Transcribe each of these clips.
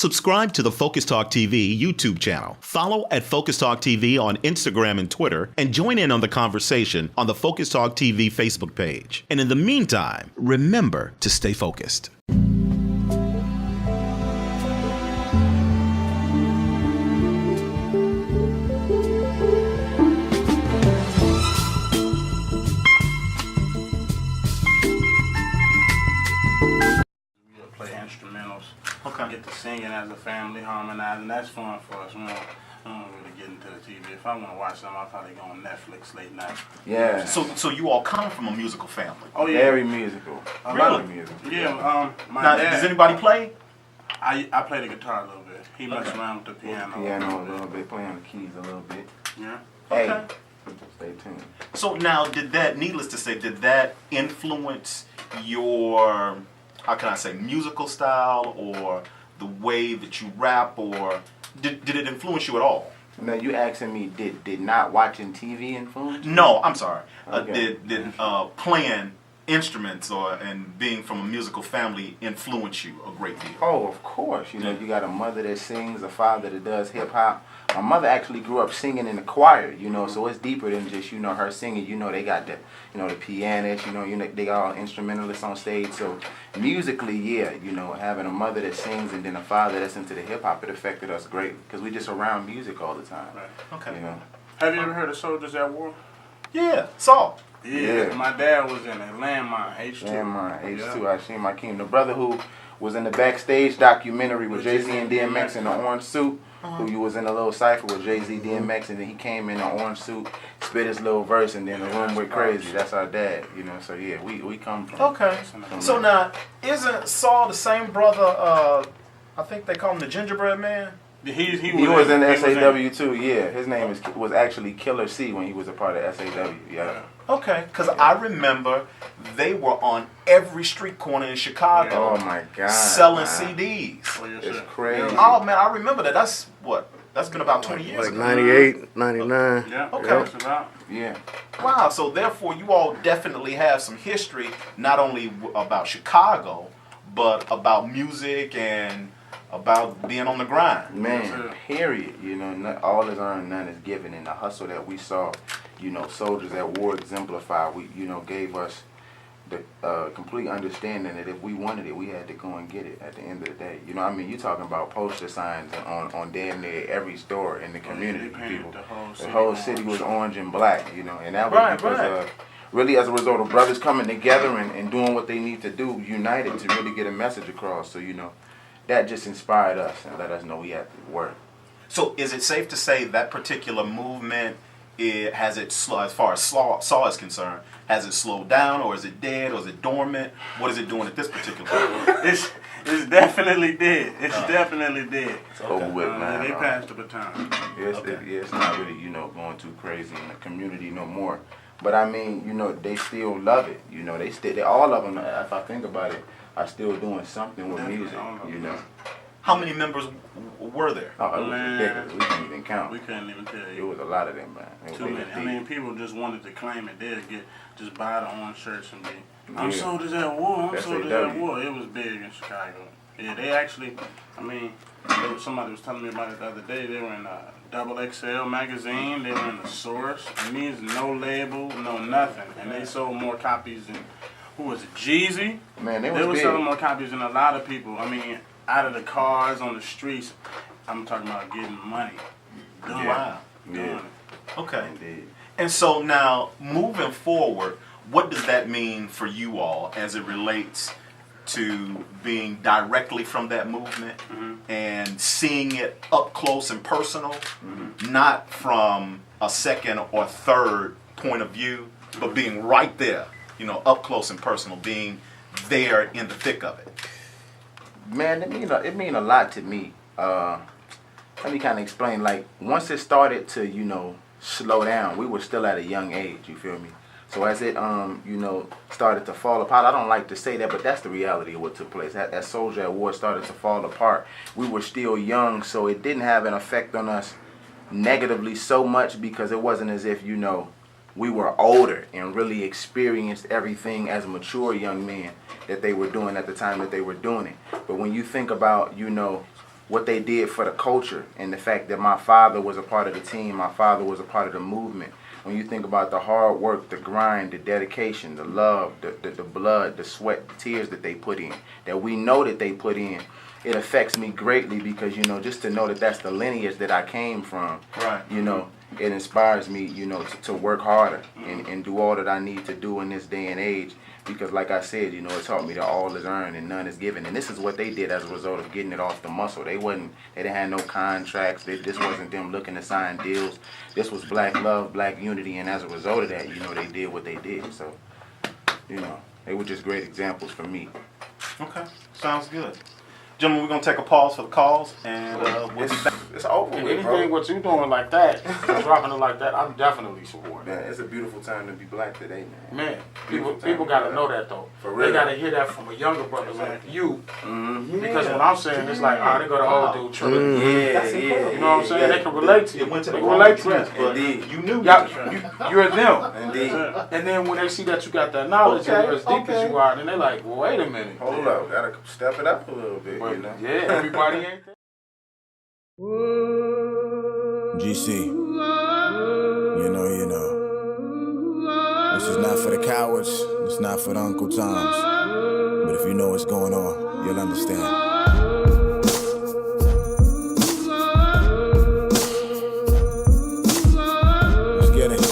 Subscribe to the FocusTalk TV YouTube channel. Follow at FocusTalk TV on Instagram and Twitter, and join in on the conversation on the FocusTalk TV Facebook page. And in the meantime, remember to stay focused. Get to singing as a family, harmonizing. That's fun for us. We don't really get into the TV. If I want to watch something, I'll probably go on Netflix late night. Yeah. So you all come from a musical family? Oh yeah. Very musical. Really? Musical. Yeah. My now, dad, does anybody play? I play the guitar a little bit. He messed around with the piano. Piano a little bit, playing the keys a little bit. Yeah. Hey, Okay. stay tuned. So now, needless to say, did that influence your, how can I say, musical style, or the way that you rap, or did it influence you at all? Now you asking me, did not watching TV influence you? No, I'm sorry. Okay. Did playing instruments and being from a musical family influence you a great deal? Oh, of course. You know, you got a mother that sings, a father that does hip hop. My mother actually grew up singing in the choir, you know, so it's deeper than just, you know, her singing. You know, they got the, you know, the pianist, you know, they got all instrumentalists on stage. So musically, yeah, you know, having a mother that sings and then a father that's into the hip hop, it affected us great because we just around music all the time. Right. Okay. You know. Have you ever heard of Soldiers at War? Yeah, saw. Yeah. My dad was in it. Landmine, H2. Landmine, H2, Yeah. I seen my king. The brother who was in the backstage documentary with Jay-Z and DMX in the orange suit, who you was in a little cypher with Jay-Z, DMX, and then he came in the orange suit, spit his little verse, and then the room went crazy. That's our dad, you know. So yeah, we come from. Okay. So now, isn't Saul the same brother? I think they call him the Gingerbread Man. He was in the SAW too. Yeah, his name was actually Killer C when he was a part of SAW. Yeah. Okay, because I remember they were on every street corner in Chicago. Oh my God. Selling man. CDs. Oh, yes, It's sir. crazy. Oh man, I remember that. That's been about 20 years Like ago. 98, 99. Yeah. Okay. That's about. Yeah. Wow, so therefore you all definitely have some history, not only about Chicago, but about music and about being on the grind. Man, period. You know, all is earned, none is given. And the hustle that we saw, you know, Soldiers at War exemplified, gave us the complete understanding that if we wanted it, we had to go and get it at the end of the day. You know what I mean? You're talking about poster signs on damn near every store in the community. People. The whole city was orange and black, you know, and that was because really as a result of brothers coming together and doing what they need to do, united to really get a message across. So, you know, that just inspired us and let us know we had to work. So is it safe to say that particular movement, has it, as far as Saw is concerned, has it slowed down, or is it dead, or is it dormant? What is it doing at this particular point? It's definitely dead. It's definitely dead. It's over with, man. They passed the baton. It's not really, you know, going too crazy in the community no more. But I mean, you know, they still love it. You know, they all of them, if I think about it, are still doing something with music, you know. How many members were there? Oh, it was ridiculous. We couldn't even count. We couldn't even tell It you. was a lot of them, man. Too many. I mean, people just wanted to claim it. They'd just buy the orange shirts and be, I'm Yeah. Soldiers at War. I'm Soldiers at SAW. War. It was big in Chicago. Yeah, they actually, I mean, somebody was telling me about it the other day. They were in a XXL magazine. They were in the Source. It means no label, no nothing. And they sold more copies than, who was it, Jeezy? Man, they They were was selling big. more copies than a lot of people. I mean, out of the cars, on the streets. I'm talking about getting money. Doing Wow. it. Doing Yeah. it. Okay. Indeed. And so now, moving forward, what does that mean for you all as it relates to being directly from that movement and seeing it up close and personal, not from a second or third point of view, but being right there, you know, up close and personal, being there in the thick of it? Man, it mean a lot to me. Let me kind of explain. Like, once it started to, you know, slow down, we were still at a young age, you feel me? So as it, you know, started to fall apart, I don't like to say that, but that's the reality of what took place. As Soldier at War started to fall apart, we were still young, so it didn't have an effect on us negatively so much because it wasn't as if, you know, we were older and really experienced everything as mature young men that they were doing at the time that they were doing it. But when you think about, you know, what they did for the culture, and the fact that my father was a part of the team, my father was a part of the movement. When you think about the hard work, the grind, the dedication, the love, the blood, the sweat, the tears that they put in, that we know that they put in, it affects me greatly because, you know, just to know that that's the lineage that I came from, right. You know, it inspires me, you know, to work harder and do all that I need to do in this day and age. Because like I said, you know, it taught me that all is earned and none is given. And this is what they did as a result of getting it off the muscle. They didn't have no contracts. This wasn't them looking to sign deals. This was black love, black unity. And as a result of that, you know, they did what they did. So, you know, they were just great examples for me. Okay, sounds good. Gentlemen, we're going to take a pause for the calls, and we'll be back. It's over with, Anything bro. what you doing like that, dropping it like that, I'm definitely supporting. Man, it's a beautiful time to be black today, man. Man, people got to know that though. For real. They got to hear that from a younger brother like you. Mm-hmm. Because when I'm saying it's like, oh, they go to old dude tripping. Yeah. You know what I'm saying? They can relate to you. It went to They the can wrong relate to address, you. but Indeed. you knew You're them. Indeed. And then when they see that you got that knowledge and you're as deep as you are, then they're like, well, wait a minute. Hold up, gotta step it up a little bit, But, you know? yeah, everybody ain't there. GC, you know. This is not for the cowards, it's not for the Uncle Toms. But if you know what's going on, you'll understand. Let's get it.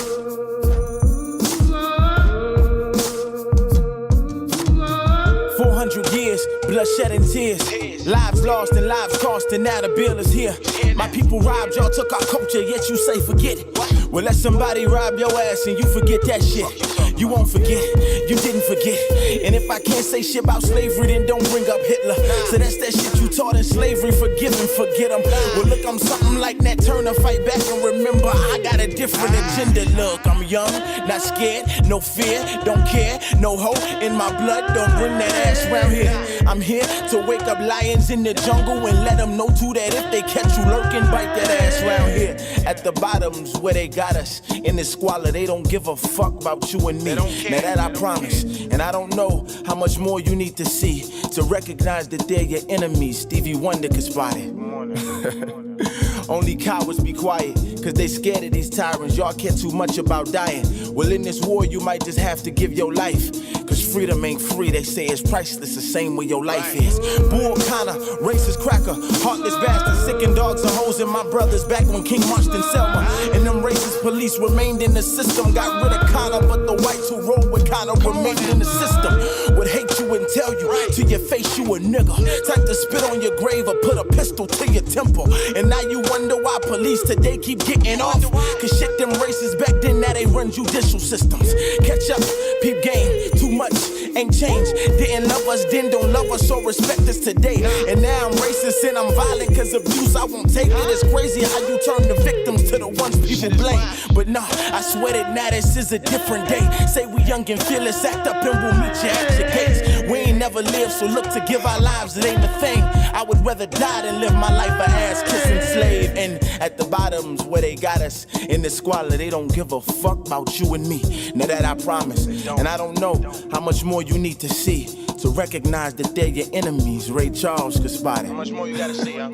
Years, bloodshed and tears, lives lost and lives cost, and now the bill is here. My people robbed, y'all took our culture, yet you say forget it. Well, let somebody rob your ass and you forget that shit. You won't forget, you didn't forget. And if I can't say shit about slavery, then don't bring up Hitler. So that's that shit you taught in slavery, forgive and forget them. Well, look, I'm something like Nat Turner, fight back and remember I got a different agenda. Look, I'm young, not scared, no fear, don't care, no hope in my blood, don't bring that ass round here. I'm here to wake up lions in the jungle and let them know too that if they catch you lurking, bite that ass round here. At the bottoms where they got us, in this squalor, they don't give a fuck about you and me. Now that I promise, and I don't know how much more you need to see to recognize that they're your enemies. Stevie Wonder could spot it. Only cowards be quiet, cause they scared of these tyrants. Y'all care too much about dying. Well, in this war, you might just have to give your life. Cause freedom ain't free, they say it's priceless, the same way your life is. Bull kinda, racist cracker, heartless bastard, sicking dogs and hoes in my brothers back when King marched in Selma. And them racist police remained in the system, got rid of Connor, but the whites who rolled with Connor remained in the system. Would hate you and tell you to your face you a nigga. Type to spit on your grave or put a pistol to your temple. And now you wonder why police today keep getting off. Cause shit, them racists back then, now they run judicial systems. Catch up, peep game, too much ain't changed. Didn't love us then, don't love us, so respect us today. And now I'm racist and I'm violent cause abuse I won't take it. It's crazy how you turn the victims to the ones people blame. But nah, I swear that now this is a different day. Say we young and fearless, act up and we'll meet you at your gates. We ain't never lived, so look to give our lives, it ain't a thing. I would rather die than live my life a ass-kissing slave. And at the bottoms where they got us, in the squalor, they don't give a fuck about you and me. Now that I promise, and I don't know how much more you need to see to recognize that they're your enemies. Ray Charles could spot it. How much more you gotta see, huh?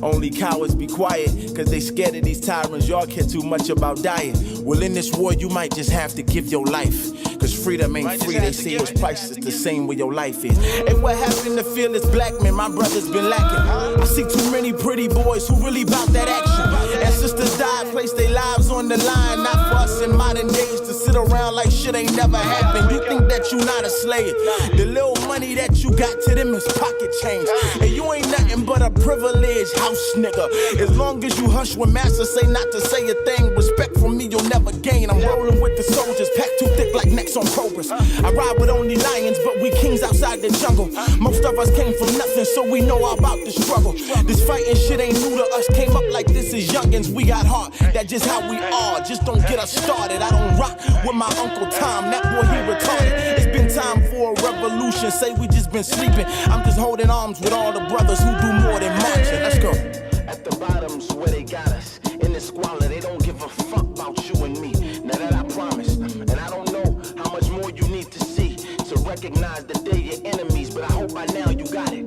Only cowards be quiet, cause they scared of these tyrants. Y'all care too much about dying. Well, in this war, you might just have to give your life. Cause freedom ain't free, they say it's priceless, the same way your life is. And what happened to fearless black men? My brother's been lacking. I see too many pretty boys who really bout that action. And sisters died, placed their lives on the line. Not for us in modern days to sit around like shit ain't never happened. You think that you not a slave. The little money that you got to them is pocket change. And you ain't nothing but a privileged house nigga. As long as you hush when master say not to say a thing, respect from me you'll never gain. I'm rolling with the soldiers, packed too thick like necks on cobras. I ride with only lions, but we kings outside the jungle. Most of us came from nothing, so we know all about the struggle. This fighting shit ain't new to us, came up like this as youngins. We got heart, that's just how we are. Just don't get us started. I don't rock with my Uncle Tom, that boy he retarded. It's been time for a revolution, say we just been sleeping. I'm just holding arms with all the brothers who do more than marching. Let's go. At the bottoms where they got us, in the squalor, they don't give a fuck about you and me. Now that I promise, and I don't know how much more you need to see to recognize that they're your enemies, but I hope by now you got it.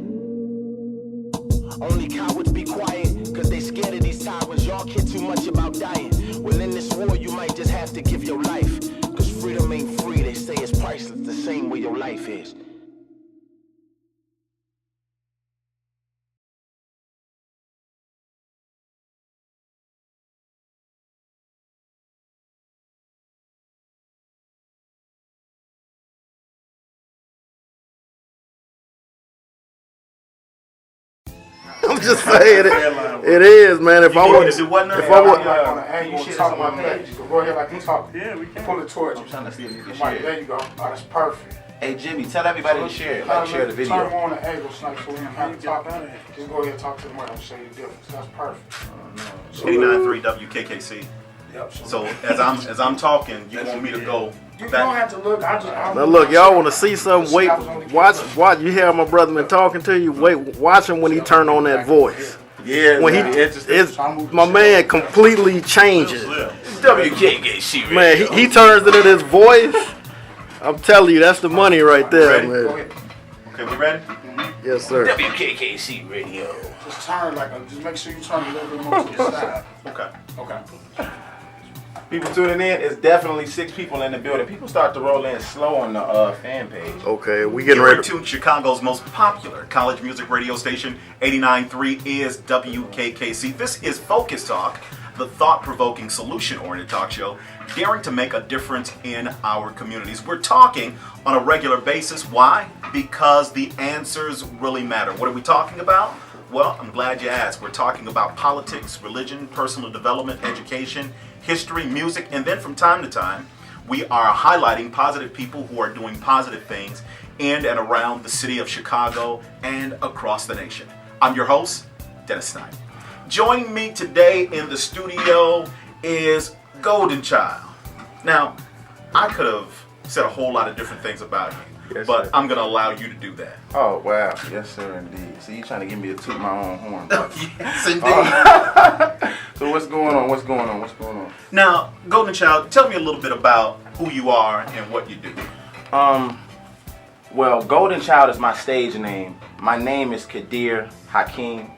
Only Cowards be quiet, cause they scared of these tyrants. Y'all care too much about dying. Well, in this war, you might just have to give your life. Cause freedom ain't free, they say it's priceless, the same way your life is. I'm just saying it is, man. If I would, If it wasn't if her, I would, Like on the angle, you talk about page. You can go ahead like you talking. Yeah, we can. Pull it towards you. I'm trying to see if you can Right, share there it. you go. Oh, that's perfect. Hey Jimmy, tell everybody to share it. Like, share the Turn video. on the angle, Snipe, so we don't have to talk. Just go ahead and talk to the mic. I'm show you the difference. That's perfect. 89.3 WKKC. Yep. So as I'm talking, you want me to go You don't back? have to look. now look, y'all want to see something? Wait, watch. You hear my brother been talking to you? Wait, watch him when he turn on that voice. Yeah, When my man completely changes. WKKC. Man, he turns into this voice. I'm telling you, that's the money right there, Ready? man. Okay, we ready? Yes, sir. WKKC radio. Just turn just make sure you turn a little bit more to the side. Okay. Okay. People tuning in, it's definitely 6 people in the building. People start to roll in slow on the fan page. Okay, we getting You're ready. to Chicago's most popular college music radio station. 89.3 is WKKC. This is Focus Talk, the thought-provoking, solution-oriented talk show daring to make a difference in our communities. We're talking on a regular basis. Why? Because the answers really matter. What are we talking about? Well, I'm glad you asked. We're talking about politics, religion, personal development, education, history, music, and then from time to time, we are highlighting positive people who are doing positive things in and around the city of Chicago and across the nation. I'm your host, Dennis Snipe. Joining me today in the studio is Goalden Chyld. Now, I could have said a whole lot of different things about you, Yes, but sir. I'm going to allow you to do that. Oh wow, yes sir indeed. See, you trying to get me to toot my own horn, bro. Yes, indeed. So what's going on? What's going on? What's going on? Now, Goalden Chyld, tell me a little bit about who you are and what you do. Well, Goalden Chyld is my stage name. My name is Kadir Hakeem.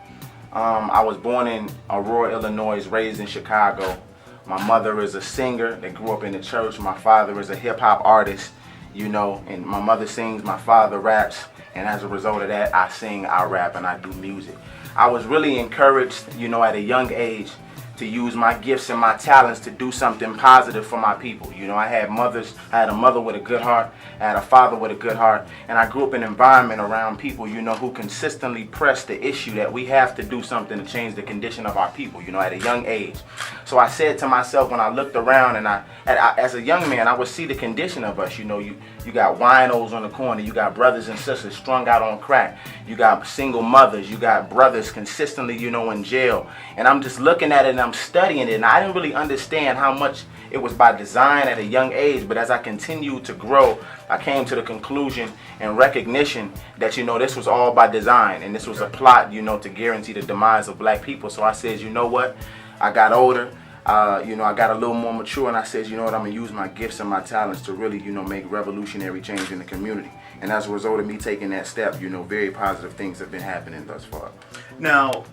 I was born in Aurora, Illinois, raised in Chicago. My mother is a singer that grew up in the church. My father is a hip hop artist, you know, and my mother sings, my father raps, and as a result of that, I sing, I rap, and I do music. I was really encouraged, you know, at a young age to use my gifts and my talents to do something positive for my people. You know, I had a mother with a good heart, I had a father with a good heart, and I grew up in an environment around people, you know, who consistently press the issue that we have to do something to change the condition of our people, you know, at a young age. So I said to myself when I looked around and I as a young man, I would see the condition of us, you know, you got winos on the corner, you got brothers and sisters strung out on crack, you got single mothers, you got brothers consistently, you know, in jail, and I'm just looking at it and I'm studying it, and I didn't really understand how much it was by design at a young age, but as I continued to grow, I came to the conclusion and recognition that, you know, this was all by design, and this was a plot, you know, to guarantee the demise of black people. So I said, you know what, I got older, you know, I got a little more mature, and I said, you know what, I'm going to use my gifts and my talents to really, you know, make revolutionary change in the community. And as a result of me taking that step, you know, very positive things have been happening thus far. Now,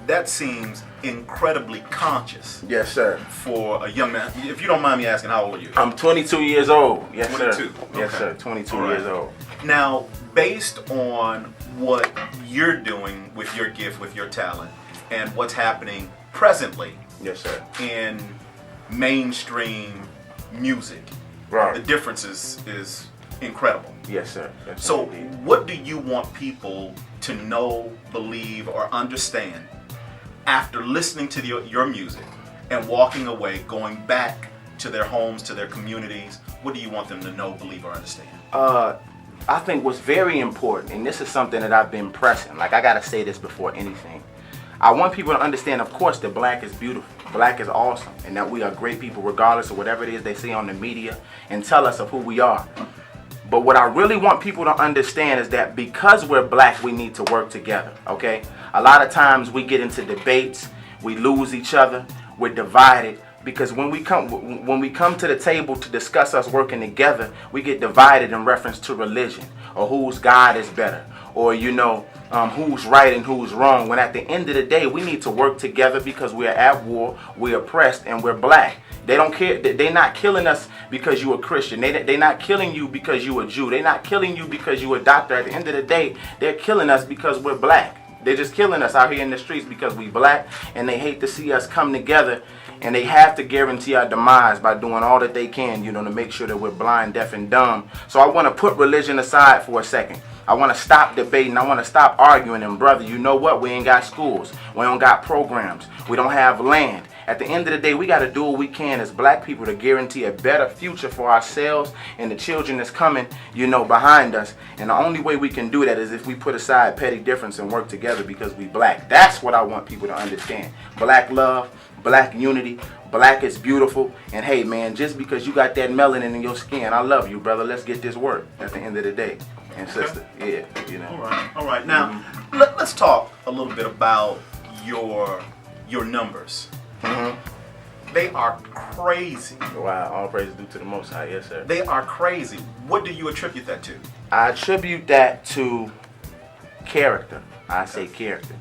that seems incredibly conscious Yes, sir. for a young man. If you don't mind me asking, how old are you? I'm 22 years old. Yes, 22. sir. Yes, Okay. sir. 22 All right. years old. Now, based on what you're doing with your gift, with your talent, and what's happening presently Yes, sir. in mainstream music, Right. the difference is incredible. Yes, sir. Yes, So, sir, indeed. what do you want people to know, believe, or understand after listening to your music and walking away, going back to their homes, to their communities? What do you want them to know, believe, or understand? I think what's very important, and this is something that I've been pressing, like I gotta say this before anything. I want people to understand, of course, that black is beautiful, black is awesome, and that we are great people regardless of whatever it is they say on the media and tell us of who we are. But what I really want people to understand is that because we're black, we need to work together, okay? A lot of times we get into debates, we lose each other, we're divided, because when we come to the table to discuss us working together, we get divided in reference to religion, or whose God is better, or, you know, who's right and who's wrong, when at the end of the day we need to work together because we're at war, we're oppressed, and we're black. They don't care. They're not killing us because you're a Christian. They're not killing you because you're a Jew. They're not killing you because you're a doctor. At the end of the day, they're killing us because we're black. They're just killing us out here in the streets because we black, and they hate to see us come together, and they have to guarantee our demise by doing all that they can, to make sure that we're blind, deaf, and dumb. So I want to put religion aside for a second. I want to stop debating. I want to stop arguing. And brother, you know what? We ain't got schools. We don't got programs. We don't have land. At the end of the day, we got to do what we can as black people to guarantee a better future for ourselves and the children that's coming, behind us. And the only way we can do that is if we put aside petty difference and work together because we black. That's what I want people to understand. Black love, black unity, black is beautiful. And hey, man, just because you got that melanin in your skin, I love you, brother. Let's get this work at the end of the day. And sister, yeah, All right. Now, let's talk a little bit about your numbers. Mm-hmm. They are crazy. Wow, all praise due to the Most High, yes, sir. They are crazy. What do you attribute that to? I attribute that to character. I say character.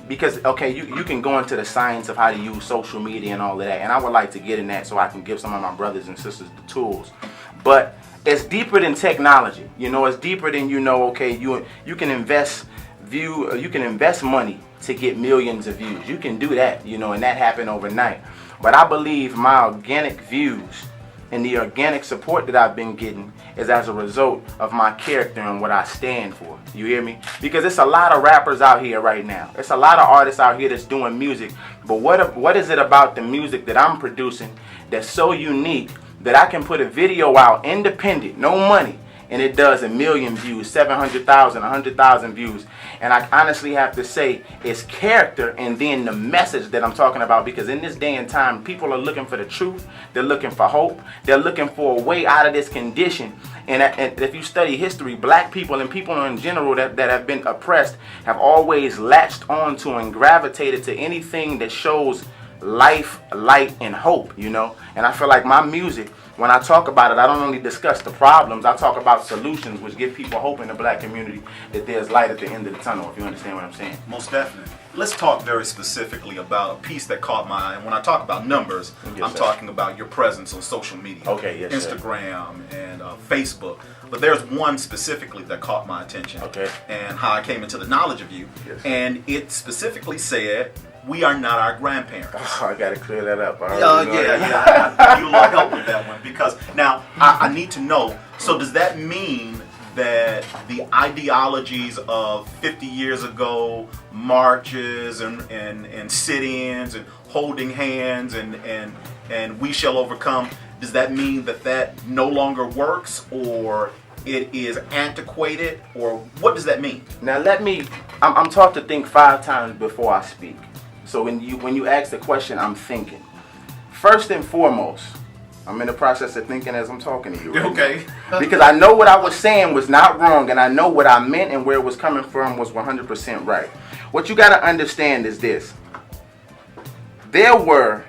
Because, you can go into the science of how to use social media and all of that, and I would like to get in that so I can give some of my brothers and sisters the tools. But it's deeper than technology. It's deeper than, you can invest money to get millions of views. You can do that, and that happened overnight. But I believe my organic views and the organic support that I've been getting is as a result of my character and what I stand for. You hear me? Because it's a lot of rappers out here right now. It's a lot of artists out here that's doing music. But what is it about the music that I'm producing that's so unique that I can put a video out independent, no money, and it does 1 million views, 700,000, 100,000 views. And I honestly have to say it's character and then the message that I'm talking about, because in this day and time, people are looking for the truth. They're looking for hope. They're looking for a way out of this condition. And if you study history, black people and people in general that have been oppressed have always latched onto and gravitated to anything that shows life, light, and hope, And I feel like my music, when I talk about it, I don't only discuss the problems, I talk about solutions which give people hope in the black community that there's light at the end of the tunnel, if you understand what I'm saying. Most definitely. Let's talk very specifically about a piece that caught my eye. And when I talk about numbers, I'm talking about your presence on social media. Okay, yes, Instagram and Facebook. But there's one specifically that caught my attention. Okay. And how I came into the knowledge of you. Yes. And it specifically said, we are not our grandparents. Oh, I gotta clear that up. I need a little help with that one, because now I need to know. So does that mean that the ideologies of 50 years ago, marches and sit-ins and holding hands and we shall overcome, does that mean that no longer works, or it is antiquated, or what does that mean? Now I'm taught to think 5 times before I speak. So when you ask the question, I'm thinking. First and foremost, I'm in the process of thinking as I'm talking to you. Right okay. Now. Because I know what I was saying was not wrong, and I know what I meant and where it was coming from was 100% right. What you got to understand is this. There were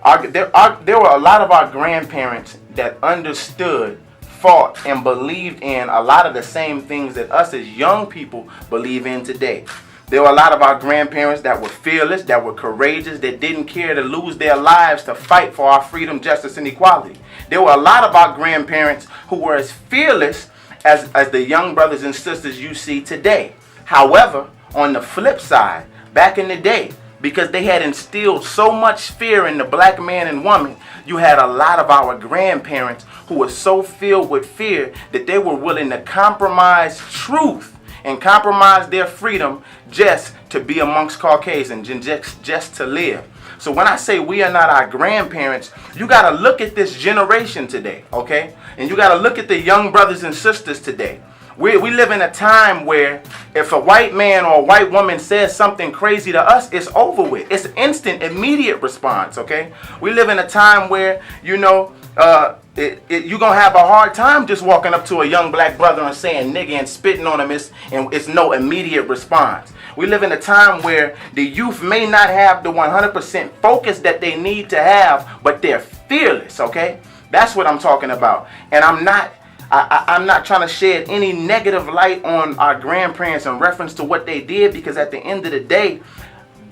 a lot of our grandparents that understood, fought, and believed in a lot of the same things that us as young people believe in today. There were a lot of our grandparents that were fearless, that were courageous, that didn't care to lose their lives to fight for our freedom, justice, and equality. There were a lot of our grandparents who were as fearless as the young brothers and sisters you see today. However, on the flip side, back in the day, because they had instilled so much fear in the black man and woman, you had a lot of our grandparents who were so filled with fear that they were willing to compromise truth and compromise their freedom just to be amongst Caucasians and just to live. So when I say we are not our grandparents, you got to look at this generation today, okay? And you got to look at the young brothers and sisters today. We live in a time where if a white man or a white woman says something crazy to us, it's over with. It's instant, immediate response, okay? We live in a time where, you're going to have a hard time just walking up to a young black brother and saying nigga and spitting on him, and it's no immediate response. We live in a time where the youth may not have the 100% focus that they need to have, but they're fearless, okay? That's what I'm talking about. And I'm not I'm not trying to shed any negative light on our grandparents in reference to what they did, because at the end of the day,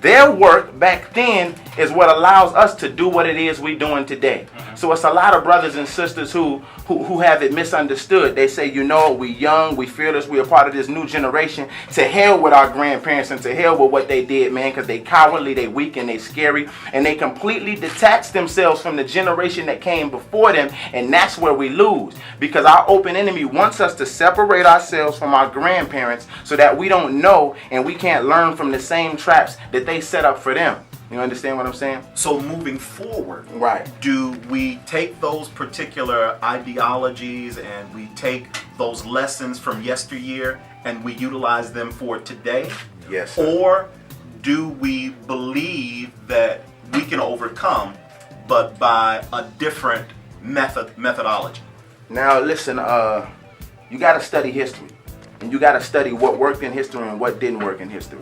their work back then is what allows us to do what it is we're doing today. So it's a lot of brothers and sisters who have it misunderstood. They say, you know, we young, we fearless, we are part of this new generation. To hell with our grandparents and to hell with what they did, man, because they cowardly, they weak, and they scary. And they completely detach themselves from the generation that came before them. And that's where we lose, because our open enemy wants us to separate ourselves from our grandparents so that we don't know and we can't learn from the same traps that they set up for them. You understand what I'm saying? So moving forward, right, do we take those particular ideologies and we take those lessons from yesteryear and we utilize them for today? Yes, sir. Or do we believe that we can overcome, but by a different methodology? Now listen, you got to study history, and you got to study what worked in history and what didn't work in history.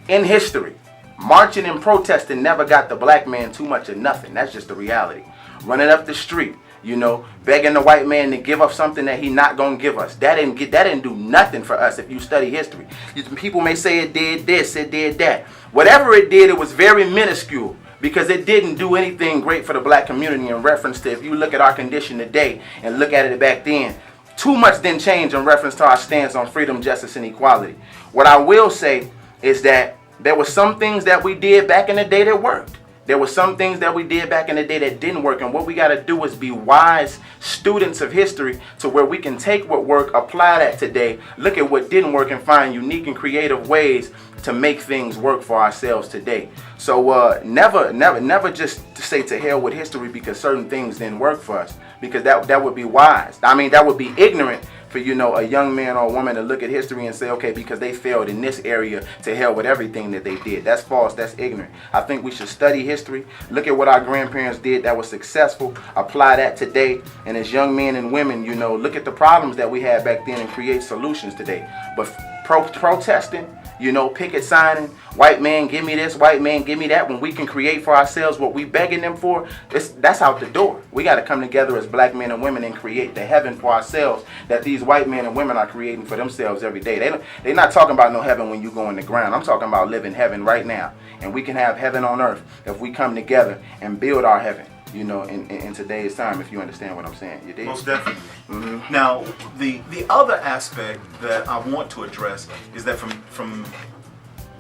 In history, marching and protesting never got the black man too much of nothing. That's just the reality. Running up the street, you know, begging the white man to give up something that he not gonna give us. That didn't do nothing for us. If you study history, people may say it did this, it did that. Whatever it did, it was very minuscule, because it didn't do anything great for the black community in reference to, if you look at our condition today and look at it back then, too much didn't change in reference to our stance on freedom, justice, and equality. What I will say is that there were some things that we did back in the day that worked. There were some things that we did back in the day that didn't work. And what we got to do is be wise students of history to where we can take what worked, apply that today, look at what didn't work, and find unique and creative ways to make things work for ourselves today. So never just to say to hell with history because certain things didn't work for us, because that would be wise. I mean, that would be ignorant for, you know, a young man or a woman to look at history and say, okay, because they failed in this area, to hell with everything that they did. That's false. That's ignorant. I think we should study history, look at what our grandparents did that was successful, apply that today, and as young men and women, you know, look at the problems that we had back then and create solutions today. But protesting, you know, picket signing, white man give me this, white man give me that, when we can create for ourselves what we begging them for, that's out the door. We got to come together as black men and women and create the heaven for ourselves that these white men and women are creating for themselves every day. They're not talking about no heaven when you go in the ground. I'm talking about living heaven right now. And we can have heaven on earth if we come together and build our heaven, you know, in today's time, if you understand what I'm saying. You did? Most definitely. Mm-hmm. Now, the other aspect that I want to address is that from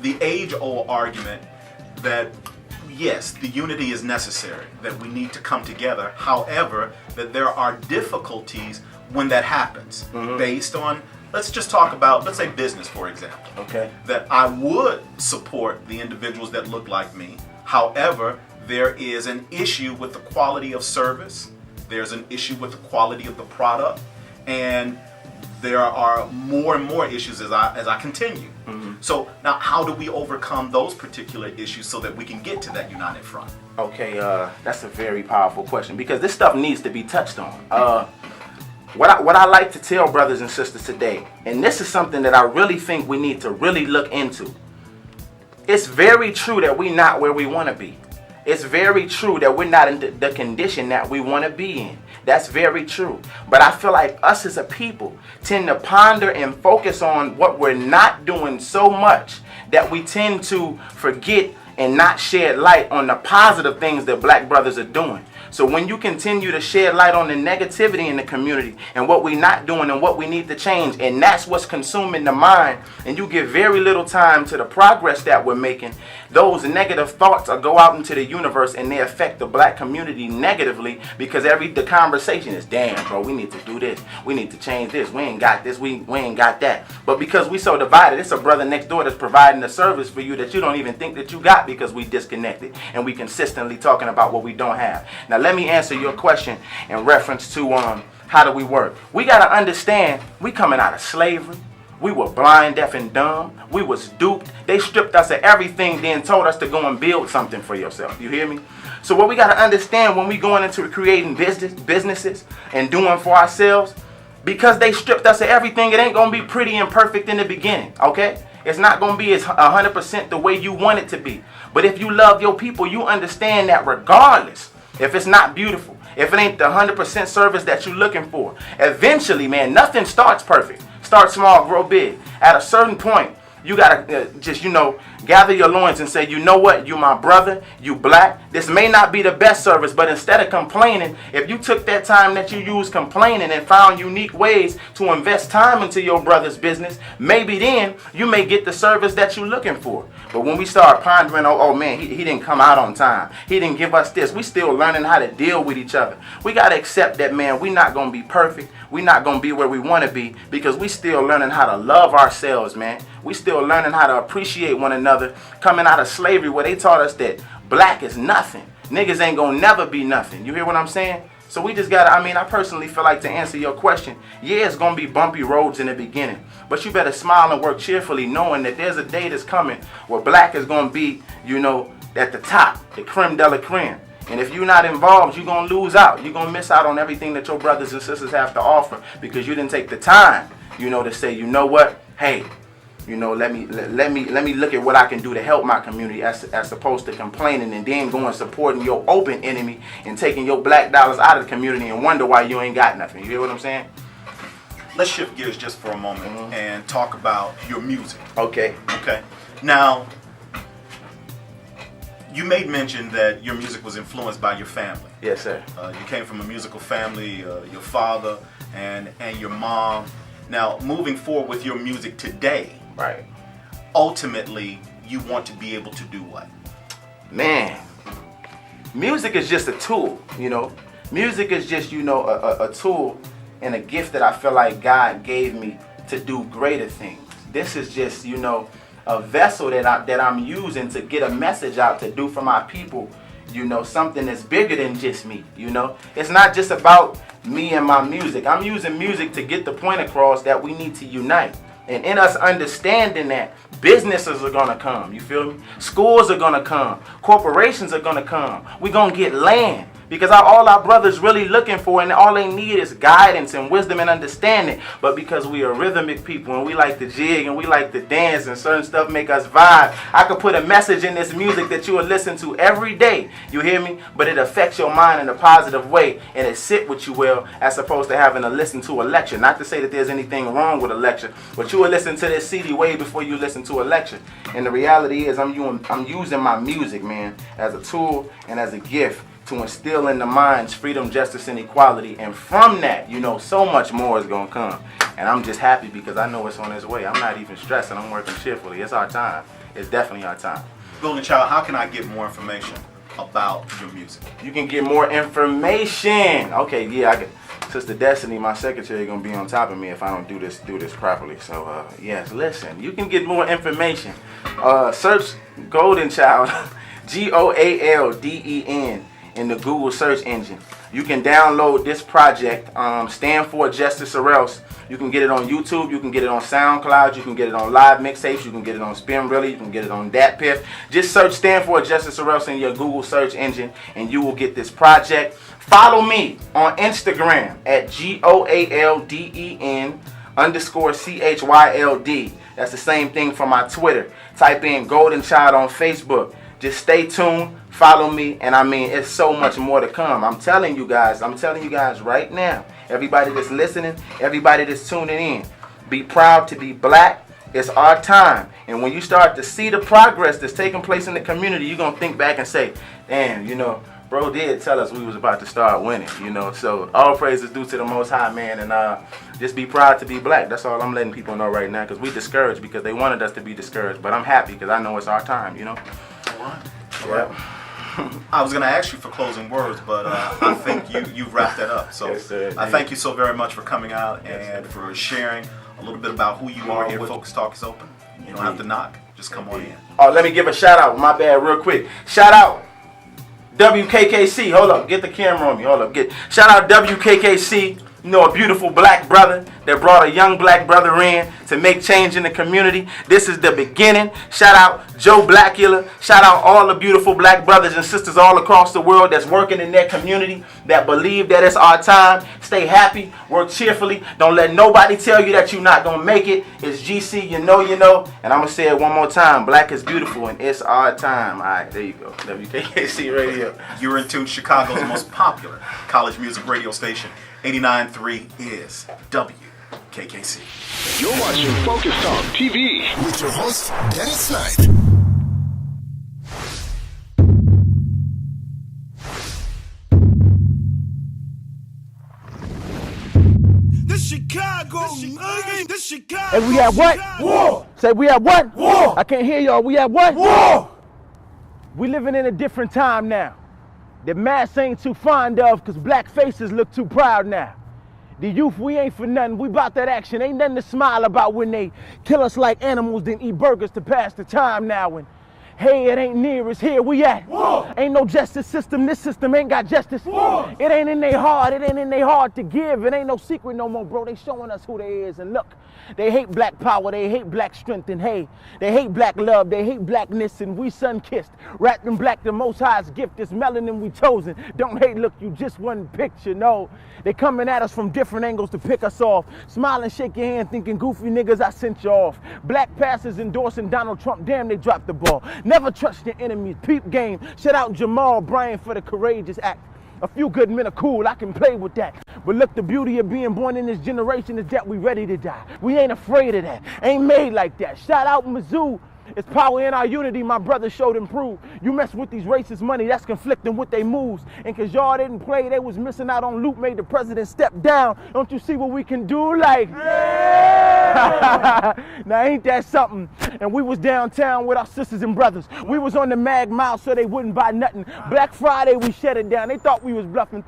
the age-old argument that, yes, the unity is necessary, that we need to come together. However, that there are difficulties when that happens, based on, let's just talk about, let's say business, for example. Okay. That I would support the individuals that look like me. However, there is an issue with the quality of service. There's an issue with the quality of the product. And there are more and more issues as I continue. So now, how do we overcome those particular issues so that we can get to that united front? Okay, that's a very powerful question, because this stuff needs to be touched on. What I like to tell brothers and sisters today, and this is something that I really think we need to really look into. It's very true that we're not where we want to be. It's very true that we're not in the condition that we want to be in. That's very true. But I feel like us as a people tend to ponder and focus on what we're not doing so much that we tend to forget and not shed light on the positive things that black brothers are doing. So when you continue to shed light on the negativity in the community and what we're not doing and what we need to change, and that's what's consuming the mind, and you give very little time to the progress that we're making, those negative thoughts go out into the universe and they affect the black community negatively, because the conversation is, damn, bro, we need to do this. We need to change this. We ain't got this. We ain't got that. But because we so divided, it's a brother next door that's providing a service for you that you don't even think that you got, because we disconnected and we consistently talking about what we don't have. Now, let me answer your question in reference to how do we work. We got to understand we coming out of slavery. We were blind, deaf, and dumb. We was duped. They stripped us of everything, then told us to go and build something for yourself. You hear me? So what we got to understand when we going into creating businesses and doing for ourselves, because they stripped us of everything, it ain't going to be pretty and perfect in the beginning, okay? It's not going to be as 100% the way you want it to be. But if you love your people, you understand that regardless, if it's not beautiful, if it ain't the 100% service that you're looking for. Eventually, man, nothing starts perfect. Start small, grow big. At a certain point, you gotta just, gather your loins and say, you know what, you my brother, you black. This may not be the best service, but instead of complaining, if you took that time that you used complaining and found unique ways to invest time into your brother's business, maybe then you may get the service that you're looking for. But when we start pondering, oh man, he didn't come out on time, he didn't give us this, we still learning how to deal with each other. We got to accept that, man, we not going to be perfect. We not going to be where we want to be because we still learning how to love ourselves, man. We still learning how to appreciate one another, coming out of slavery where they taught us that black is nothing. Niggas ain't going to never be nothing. You hear what I'm saying? So we just got to, I personally feel like, to answer your question, yeah, it's going to be bumpy roads in the beginning. But you better smile and work cheerfully knowing that there's a day that's coming where black is going to be, at the top, the creme de la creme. And if you're not involved, you're going to lose out. You're going to miss out on everything that your brothers and sisters have to offer because you didn't take the time, to say, you know what, hey, let me look at what I can do to help my community as opposed to complaining and then going supporting your open enemy and taking your black dollars out of the community and wonder why you ain't got nothing. You hear what I'm saying? Let's shift gears just for a moment and talk about your music. Okay. Now, you made mention that your music was influenced by your family. Yes, sir. You came from a musical family, your father and your mom. Now, moving forward with your music today, right? Ultimately, you want to be able to do what? Man, music is just a tool, Music is just, a tool and a gift that I feel like God gave me to do greater things. This is just, a vessel that I'm using to get a message out to do for my people, something that's bigger than just me, It's not just about me and my music. I'm using music to get the point across that we need to unite. And in us understanding that, businesses are going to come, you feel me? Schools are going to come. Corporations are going to come. We're going to get land. Because all our brothers really looking for, and all they need is guidance and wisdom and understanding. But because we are rhythmic people and we like to jig and we like to dance and certain stuff make us vibe, I could put a message in this music that you will listen to every day. You hear me? But it affects your mind in a positive way and it sit with you well as opposed to having to listen to a lecture. Not to say that there's anything wrong with a lecture, but you will listen to this CD way before you listen to a lecture. And the reality is I'm using my music, man, as a tool and as a gift to instill in the minds freedom, justice, and equality. And from that, so much more is going to come. And I'm just happy because I know it's on its way. I'm not even stressing. I'm working cheerfully. It's our time. It's definitely our time. Goalden Chyld, how can I get more information about your music? You can get more information. Okay, yeah, Sister Destiny, my secretary, going to be on top of me if I don't do this properly. So, yes, listen. You can get more information. Search Goalden Chyld, Goalden, in the Google search engine. You can download this project, Stand for Justice or Else. You can get it on YouTube, you can get it on SoundCloud, you can get it on Live Mixtapes, you can get it on Spin Really, you can get it on Dat Piff. Just search Stand for Justice or Else in your Google search engine and you will get this project. Follow me on Instagram at GOALDEN_CHYLD. That's the same thing for my Twitter. Type in Goalden Chyld on Facebook. Just stay tuned, follow me, and it's so much more to come. I'm telling you guys right now, everybody that's listening, everybody that's tuning in, be proud to be black. It's our time. And when you start to see the progress that's taking place in the community, you're going to think back and say, damn, bro did tell us we was about to start winning, So all praise is due to the Most High, man, and just be proud to be black. That's all I'm letting people know right now because we discouraged because they wanted us to be discouraged. But I'm happy because I know it's our time, All right. I was going to ask you for closing words, but I think you've wrapped that up. So yes, sir, I thank you so very much for coming out and for sharing a little bit about who you are here. FocusTalk is open. You don't have to knock. Just come on in. Oh, let me give a shout out. My bad, real quick. Shout out WKKC. Hold up. Get the camera on me. Shout out WKKC. A beautiful black brother that brought a young black brother in to make change in the community. This is the beginning. Shout out Joe Blackula. Shout out all the beautiful black brothers and sisters all across the world that's working in their community, that believe that it's our time. Stay happy, work cheerfully. Don't let nobody tell you that you're not going to make it. It's GC, you know. And I'm going to say it one more time. Black is beautiful and it's our time. All right, there you go. WKKC Radio. You're in tune. Chicago's most popular college music radio station. 89.3 is WKKC. You're watching FocusTalk TV with your host, Dennis Snipe. Chicago. This Chicago. And we at what? War. Say we at what? War. I can't hear y'all. We at what? War. We living in a different time now. The mass ain't too fond of because black faces look too proud now. The youth, we ain't for nothing. We about that action. Ain't nothing to smile about when they kill us like animals, then eat burgers to pass the time now. And hey, it ain't near us. Here we at. War. Ain't no justice system. This system ain't got justice. War. It ain't in their heart. It ain't in their heart to give. It ain't no secret no more, bro. They showing us who they is. And look, they hate black power. They hate black strength. And hey, they hate black love. They hate blackness. And we sun-kissed. Wrapped in black, the most high's gift. This melanin we chosen. Don't hate, look, you just one picture. No, they coming at us from different angles to pick us off. Smile and shake your hand thinking goofy niggas, I sent you off. Black pastors endorsing Donald Trump. Damn, they dropped the ball. Never trust your enemies. Peep game. Shout out Jamal Bryant for the courageous act. A few good men are cool, I can play with that. But look, the beauty of being born in this generation is that we ready to die. We ain't afraid of that. Ain't made like that. Shout out Mizzou. It's power in our unity, my brother showed and proved. You mess with these racist money, that's conflicting with they moves. And cause y'all didn't play, they was missing out on loot, made the president step down. Don't you see what we can do? Like, yeah. Now ain't that something? And we was downtown with our sisters and brothers. We was on the Mag Mile so they wouldn't buy nothing. Black Friday, we shut it down. They thought we was bluffing,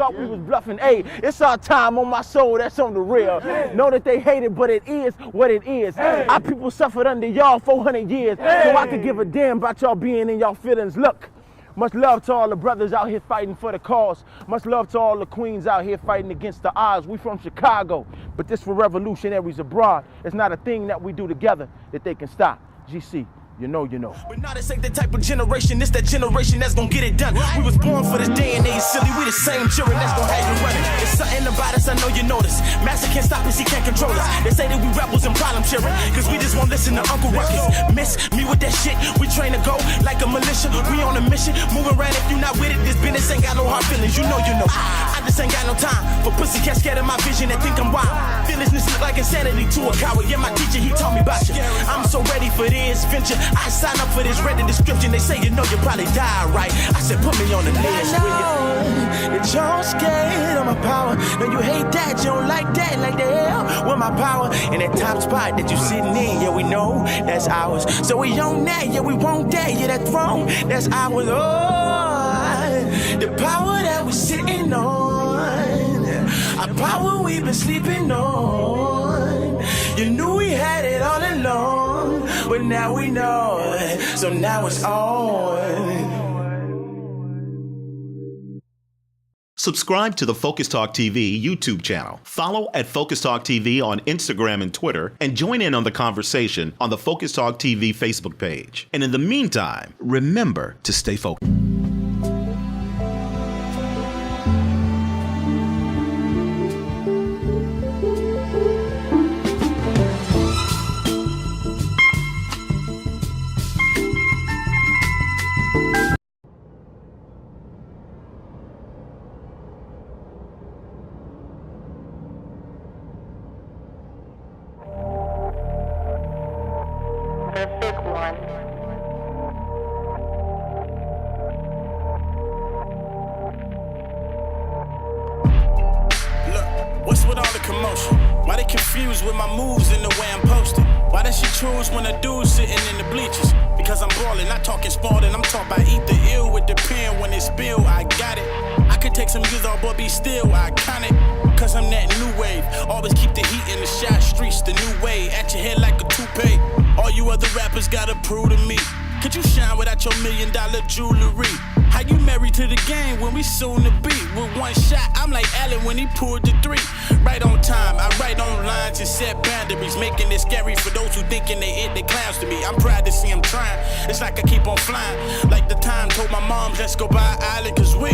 Hey, it's our time on my soul, that's on the real. Know that they hate it, but it is what it is. Our people suffered under y'all 400 years. So I could give a damn about y'all being in y'all feelings. Look, much love to all the brothers out here fighting for the cause. Much love to all the queens out here fighting against the odds. We from Chicago, but this for revolutionaries abroad. It's not a thing that we do together that they can stop. GC. You know. But now this ain't the type of generation, this that generation that's gonna get it done. We was born for this day and age, silly, we the same children that's gonna have you running. There's something about us, I know you notice. Master can't stop us, he can't control us. They say that we rebels and problem cheering, cause we just won't listen to Uncle Ruckus. Miss me with that shit, we train to go like a militia. We on a mission, moving around if you not with it. This business ain't got no hard feelings, you know. I just ain't got no time for pussy cats scared of my vision and think I'm wild. Fearlessness look like insanity to a coward. Yeah, my teacher, he taught me about you. I'm so ready for this venture. I sign up for this, read the description. They say you know you probably die, right? I said put me on the list. I know that you're scared of my power. No, you hate that, you don't like that, like the hell with my power. And that top spot that you sitting in, yeah, we know that's ours. So we on that, yeah, we want that, yeah, that throne, that's ours. Oh, the power that we sitting on, our power we've been sleeping on. You knew we had it all along, but now we know, so now it's on. Subscribe to the FocusTalk TV YouTube channel. Follow at FocusTalk TV on Instagram and Twitter, and join in on the conversation on the FocusTalk TV Facebook page. And in the meantime, remember to stay focused. What's with all the commotion? Why they confused with my moves and the way I'm posted? Why does she choose when a dude's sitting in the bleachers? Because I'm ballin', not talking Spalding. I'm talking about eat the ill with the pen when it spill. I got it. I could take some years off, but be still iconic. Cause I'm that new wave. Always keep the heat in the shot streets, the new way. At your head like a toupee. All you other rappers gotta prove to me. Could you shine without got your $1 million jewelry. How you married to the game when we soon to be? With one shot, I'm like Allen when he pulled the 3. Right on time, I write on lines and set boundaries, making it scary for those who thinking they clowns to me. I'm proud to see him trying. It's like I keep on flying. Like the time told my mom, let's go buy an island, cause we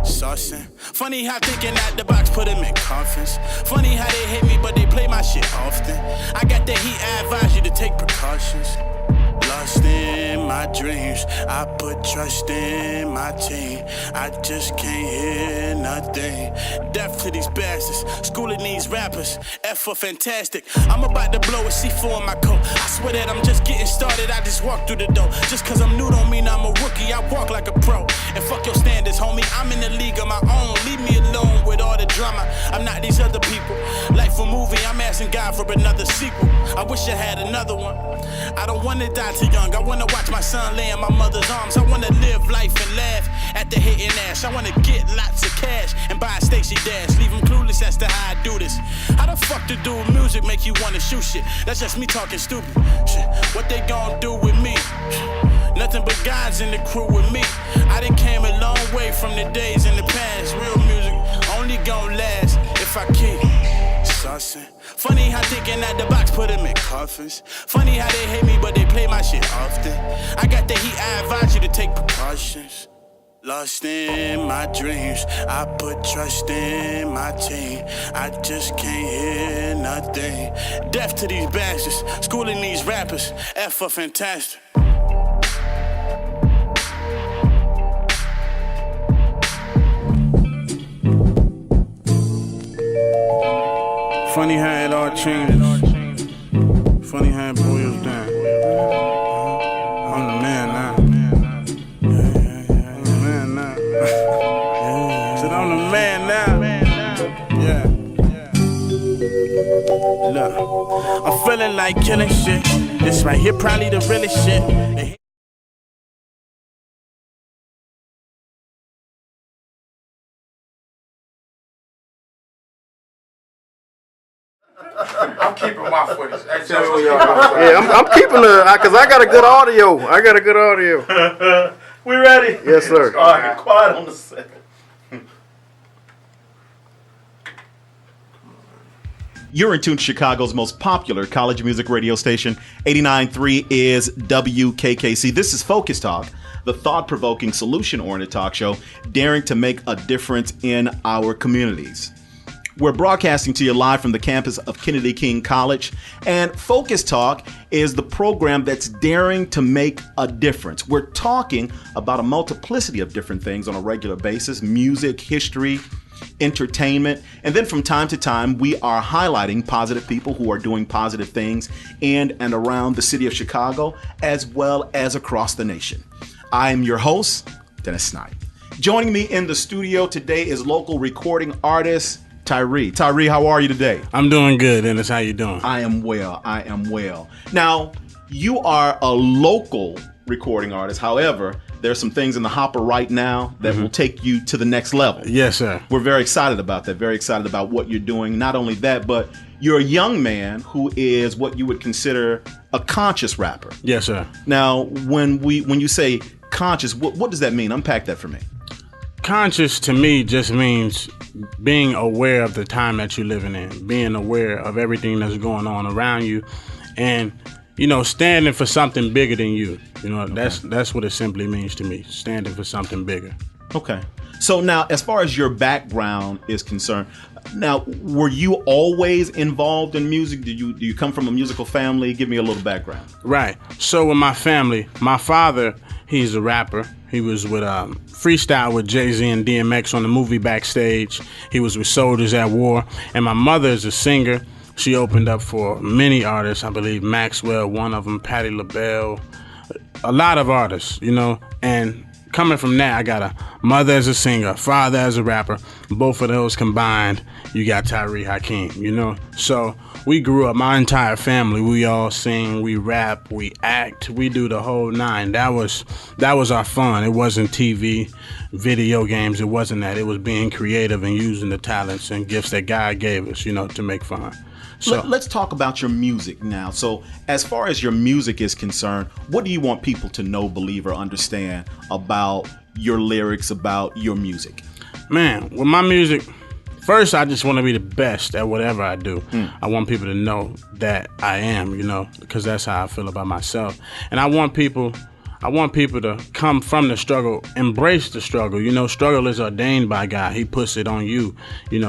saucing. Funny how thinking out the box put him in coffins. Funny how they hate me, but they play my shit often. I got the heat, I advise you to take precautions. Lost in my dreams, I put trust in my team. I just can't hear nothing. Death to these bastards, schooling these rappers. F for fantastic. I'm about to blow a C4 in my coat. I swear that I'm just getting started, I just walk through the door. Just cause I'm new don't mean I'm a rookie, I walk like a pro. And fuck your standards, homie, I'm in the league of my own. Leave me alone with all the drama, I'm not these other people. Life a movie, I'm asking God for another sequel. I wish I had another one. I don't wanna die too young, I wanna watch my son lay in my mother's arms. I wanna live life and laugh at the hit and ash. I wanna get lots of cash and buy a Stacy Dash. Leave them clueless as to how I do this. How the fuck to do music make you wanna shoot shit? That's just me talking stupid shit. What they gon' do with me? Nothing but guys in the crew with me. I done came a long way from the days in the past. Real music only gon' last if I keep saucing. Funny how thinking out the box put him in coffins. Funny how they hate me, but they play my shit often. I got the heat, I advise you to take precautions. Lost in my dreams, I put trust in my team. I just can't hear nothing. Death to these bastards, schooling these rappers. F for fantastic. Funny how it all changes. Funny how it boils down. I'm the man now. I'm the man now. Said I'm the man now. Yeah. Look, I'm feeling like killing shit. This right here probably the realest shit. I'm keeping my footage. Yeah, I'm keeping the, cause I got a good audio. We ready? Yes, sir. All right, quiet on the set. You're in tune to Chicago's most popular college music radio station. 89.3 is WKKC. This is Focus Talk, the thought-provoking, solution-oriented talk show daring to make a difference in our communities. We're broadcasting to you live from the campus of Kennedy King College, and Focus Talk is the program that's daring to make a difference. We're talking about a multiplicity of different things on a regular basis: music, history, entertainment, and then from time to time we are highlighting positive people who are doing positive things in and around the city of Chicago as well as across the nation. I'm your host, Dennis Snipe. Joining me in the studio today is local recording artist Tyree. Tyree, how are you today? I'm doing good, Dennis. How you doing? I am well. Now, you are a local recording artist. However, there's some things in the hopper right now that will take you to the next level. Yes, sir. We're very excited about that. Very excited about what you're doing. Not only that, but you're a young man who is what you would consider a conscious rapper. Yes, sir. Now, when you say conscious, what does that mean? Unpack that for me. Conscious to me just means being aware of the time that you're living in, being aware of everything that's going on around you, and standing for something bigger than you. That's what it simply means to me, standing for something bigger. Okay. So now, as far as your background is concerned, now, were you always involved in music? Do you come from a musical family? Give me a little background. Right. So with my family, my father, he's a rapper. He was with Freestyle with Jay-Z and DMX on the movie Backstage. He was with Soldiers at War. And my mother is a singer. She opened up for many artists. I believe Maxwell, one of them, Patti LaBelle, a lot of artists, and coming from that, I got a mother as a singer, father as a rapper. Both of those combined, you got Tyree Hakeem, So we grew up, my entire family, we all sing, we rap, we act, we do the whole nine. That was our fun. It wasn't TV, video games, it wasn't that. It was being creative and using the talents and gifts that God gave us, to make fun. So Let's talk about your music now. So as far as your music is concerned, what do you want people to know, believe, or understand about your lyrics, about your music? Man, with my music, first I just want to be the best at whatever I do. I want people to know that I am, because that's how I feel about myself. And I want people to come from the struggle, embrace the struggle. Struggle is ordained by God. He puts it on you,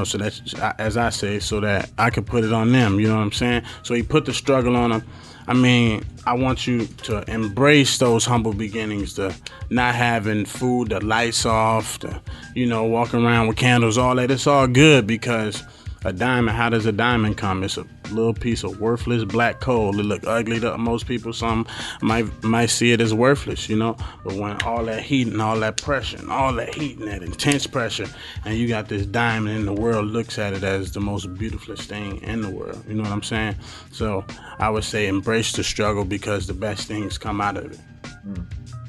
so that's, as I say, so that I can put it on them, you know what I'm saying? So he put the struggle on them. I want you to embrace those humble beginnings, the not having food, the lights off, the, walking around with candles, all that. It's all good because a diamond, how does a diamond come? It's a little piece of worthless black coal. It look ugly to most people. Some might see it as worthless, But when all that heat and all that pressure and all that heat and that intense pressure, and you got this diamond in the world looks at it as the most beautifulest thing in the world. You know what I'm saying? So I would say embrace the struggle because the best things come out of it.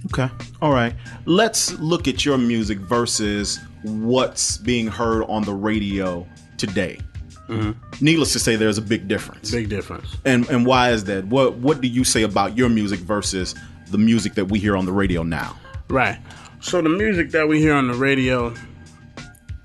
Okay. All right. Let's look at your music versus what's being heard on the radio today. Needless to say, there's a big difference. Big difference. And why is that? What do you say about your music versus the music that we hear on the radio now? Right. So the music that we hear on the radio,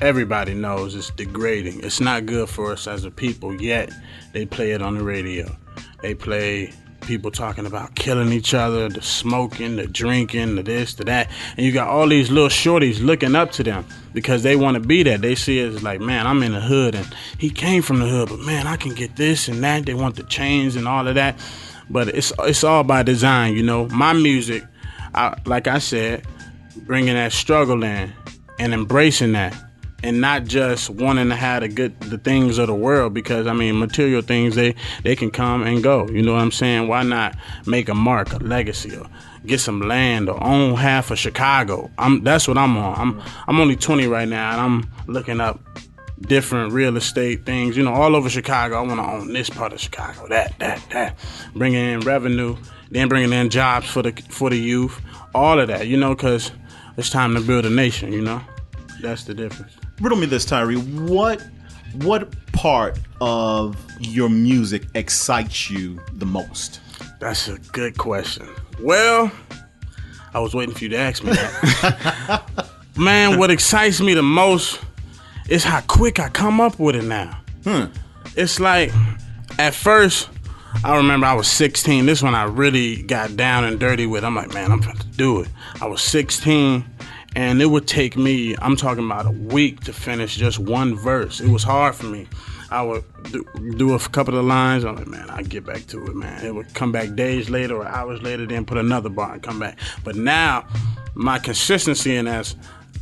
everybody knows it's degrading. It's not good for us as a people, yet they play it on the radio. They play people talking about killing each other, the smoking, the drinking, the this, the that. And you got all these little shorties looking up to them because they want to be that. They see it as like, man, I'm in the hood and he came from the hood, but man, I can get this and that. They want the chains and all of that. But it's all by design, My music, like I said, bringing that struggle in and embracing that. And not just wanting to have the things of the world, because material things they can come and go. You know what I'm saying? Why not make a mark, a legacy, or get some land, or own half of Chicago? That's what I'm on. I'm only 20 right now, and I'm looking up different real estate things. All over Chicago. I want to own this part of Chicago, that, bringing in revenue, then bringing in jobs for the youth, all of that. Because it's time to build a nation. That's the difference. Riddle me this, Tyree. What part of your music excites you the most? That's a good question. Well, I was waiting for you to ask me that. Man, what excites me the most is how quick I come up with it now. It's like, at first, I remember I was 16. This one I really got down and dirty with. I'm like, man, I'm going to do it. I was 16. And it would take me, I'm talking about a week to finish just one verse. It was hard for me. I would do a couple of lines. I'm like, man, I'll get back to it, man. It would come back days later or hours later, then put another bar and come back. But now, my consistency in that,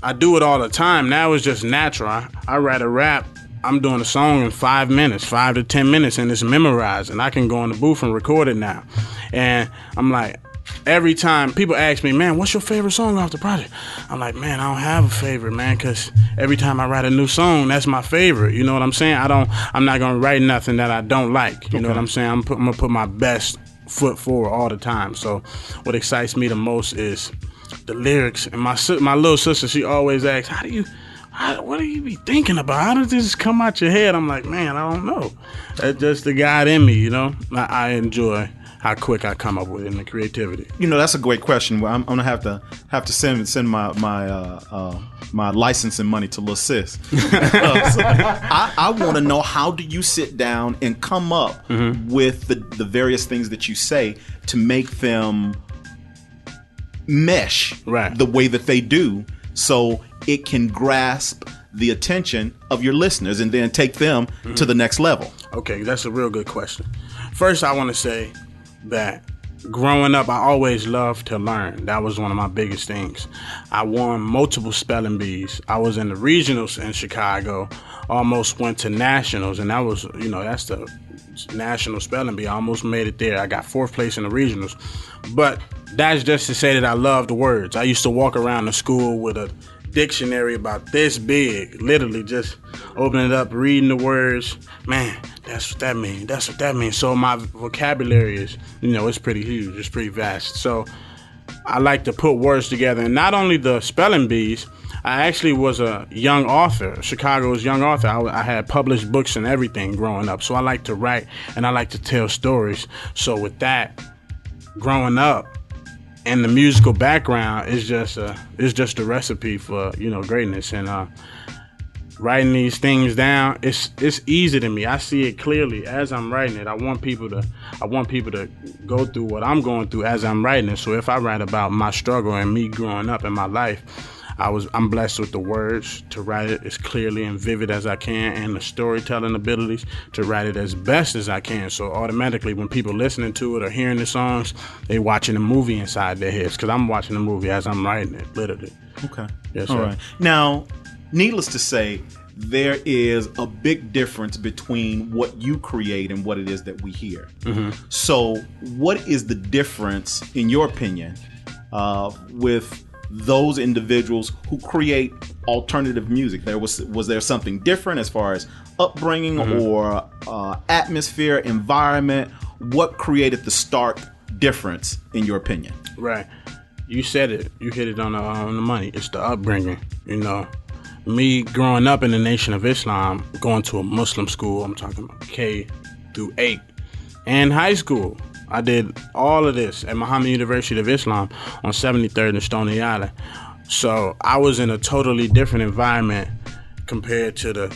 I do it all the time. Now it's just natural. I write a rap. I'm doing a song in 5 minutes, 5 to 10 minutes, and it's memorized. And I can go in the booth and record it now. And I'm like, every time people ask me, man, what's your favorite song off the project? I'm like, man, I don't have a favorite, man, because every time I write a new song, that's my favorite. You know what I'm saying? I'm not going to write nothing that I don't like. You know what I'm saying? I'm going to put my best foot forward all the time. So what excites me the most is the lyrics. And my little sister, she always asks, what do you be thinking about? How does this come out your head? I'm like, man, I don't know. That's just the God in me, I enjoy how quick I come up with it and the creativity. That's a great question. I'm gonna have to send my licensing money to Lil Sis. I want to know, how do you sit down and come up with the various things that you say to make them mesh the way that they do, so it can grasp the attention of your listeners and then take them to the next level? Okay, that's a real good question. First, I want to say that growing up, I always loved to learn. That was one of my biggest things. I won multiple spelling bees. I was in the regionals in Chicago, almost went to nationals, and that was, that's the national spelling bee. I almost made it there. I got 4th place in the regionals. But that's just to say that I love the words. I used to walk around the school with a dictionary about this big, literally just opening it up, reading the words. Man, that's what that means. That's what that means. So my vocabulary is, it's pretty huge. It's pretty vast. So I like to put words together, and not only the spelling bees. I actually was a young author, Chicago's young author. I had published books and everything growing up. So I like to write and I like to tell stories. So with that, growing up and the musical background is just a recipe for, greatness. And writing these things down, it's easy to me. I see it clearly as I'm writing it. I want people to go through what I'm going through as I'm writing it. So if I write about my struggle and me growing up in my life, I'm blessed with the words to write it as clearly and vivid as I can, and the storytelling abilities to write it as best as I can. So automatically, when people listening to it or hearing the songs, they watching the movie inside their heads, because I'm watching the movie as I'm writing it, literally. Okay. Yes, sir. All right. Now, needless to say, there is a big difference between what you create and what it is that we hear. Mm-hmm. So, what is the difference, in your opinion, with those individuals who create alternative music? Was there something different as far as upbringing mm-hmm. or atmosphere, environment? What created the stark difference in your opinion? Right, you said it. You hit it on the money. It's the upbringing. Me growing up in the Nation of Islam, going to a Muslim school. I'm talking about K through 8, and high school. I did all of this at Muhammad University of Islam on 73rd and Stony Island. So I was in a totally different environment compared to the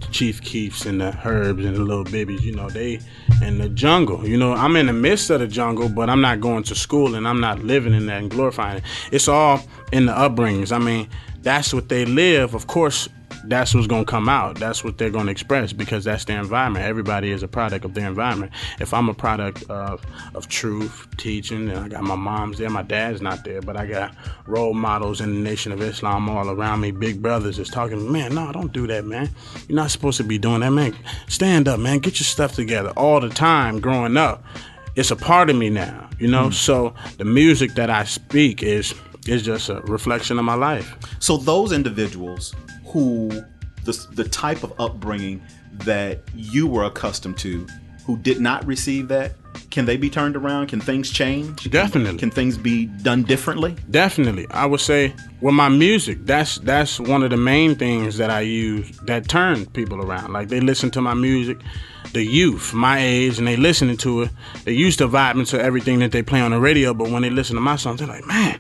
Chief Keefs and the Herbs and the Little Bibbies. They in the jungle. I'm in the midst of the jungle, but I'm not going to school and I'm not living in that and glorifying it. It's all in the upbringings. I mean, that's what they live. Of course, that's what's going to come out. That's what they're going to express, because that's their environment. Everybody is a product of their environment. If I'm a product of truth, teaching, and I got my mom's there, my dad's not there, but I got role models in the Nation of Islam all around me, big brothers is talking, man, no, don't do that, man. You're not supposed to be doing that, man. Stand up, man. Get your stuff together. All the time growing up, it's a part of me now, So the music that I speak is just a reflection of my life. So those individuals who the type of upbringing that you were accustomed to, who did not receive that, can they be turned around? Can things change? Definitely. Can things be done differently? Definitely. I would say with my music, that's one of the main things that I use that turn people around. Like, they listen to my music, the youth, my age, and they listening to it. They used to vibe into everything that they play on the radio, but when they listen to my songs, they're like, man,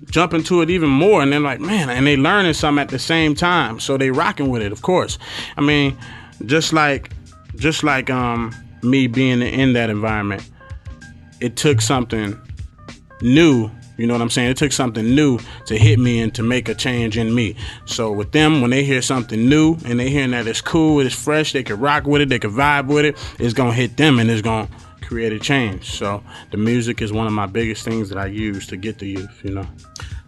jump into it even more, and they're like, man, and they learning something at the same time, so they rocking with it, of course. I mean, just like me being in that environment, it took something new, you know what I'm saying? It took something new to hit me and to make a change in me. So with them, when they hear something new and they hearing that it's cool, it's fresh, they can rock with it, they can vibe with it, it's gonna hit them and it's gonna create a change. So the music is one of my biggest things that I use to get the youth,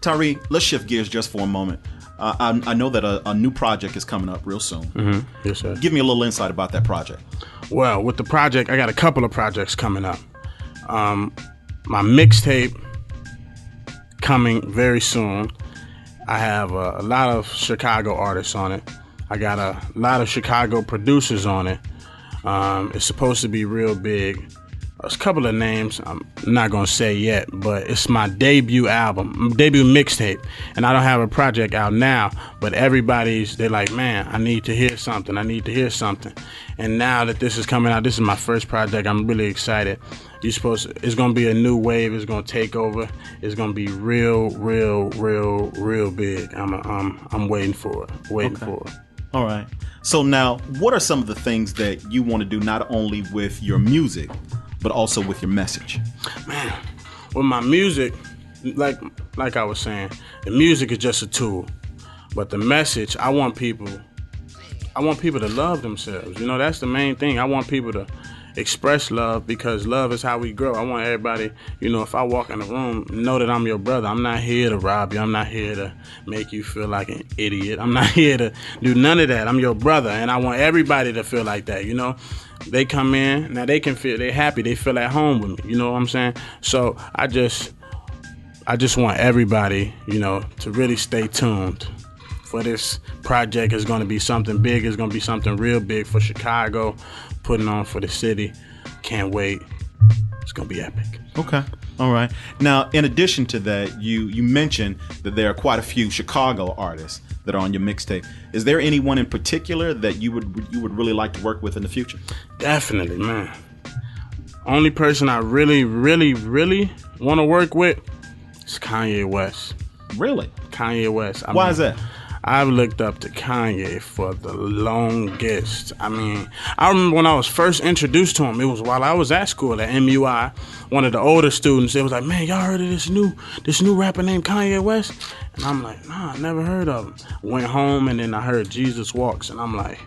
Tyree, let's shift gears just for a moment. I know that a new project is coming up real soon. Mm-hmm. Yes, sir. Give me a little insight about that project. Well, with the project, I got a couple of projects coming up. My mixtape coming very soon. I have a lot of Chicago artists on it. I got a lot of Chicago producers on it. It's supposed to be real big. There's a couple of names I'm not going to say yet, but it's my debut mixtape. And I don't have a project out now, but they're like, man, I need to hear something. And now that this is coming out, this is my first project. I'm really excited. It's going to be a new wave. It's going to take over. It's going to be real big. I'm waiting for it. All right. So now, what are some of the things that you want to do, not only with your music, but also with your message? Man, with my music, like I was saying, the music is just a tool. But the message, I want people to love themselves. That's the main thing. I want people to express love, because love is how we grow. I want everybody, if I walk in the room, know that I'm your brother. I'm not here to rob you. I'm not here to make you feel like an idiot. I'm not here to do none of that. I'm your brother, and I want everybody to feel like that, They come in, now they can feel, they're happy, they feel at home with me, you know what I'm saying? So I just want everybody, to really stay tuned for this project. Is going to be something big. It's going to be something real big for Chicago, putting on for the city. Can't wait. It's going to be epic. Okay. All right. Now, in addition to that, you mentioned that there are quite a few Chicago artists that are on your mixtape. Is there anyone in particular that you would really like to work with in the future? Definitely, man. Only person I really, really, really want to work with is Kanye West. Really? Kanye West. Why is that? I've looked up to Kanye for the longest. I mean, I remember when I was first introduced to him, it was while I was at school at MUI. One of the older students, it was like, man, y'all heard of this new rapper named Kanye West? And I'm like, nah, I never heard of him. Went home and then I heard Jesus Walks, and I'm like,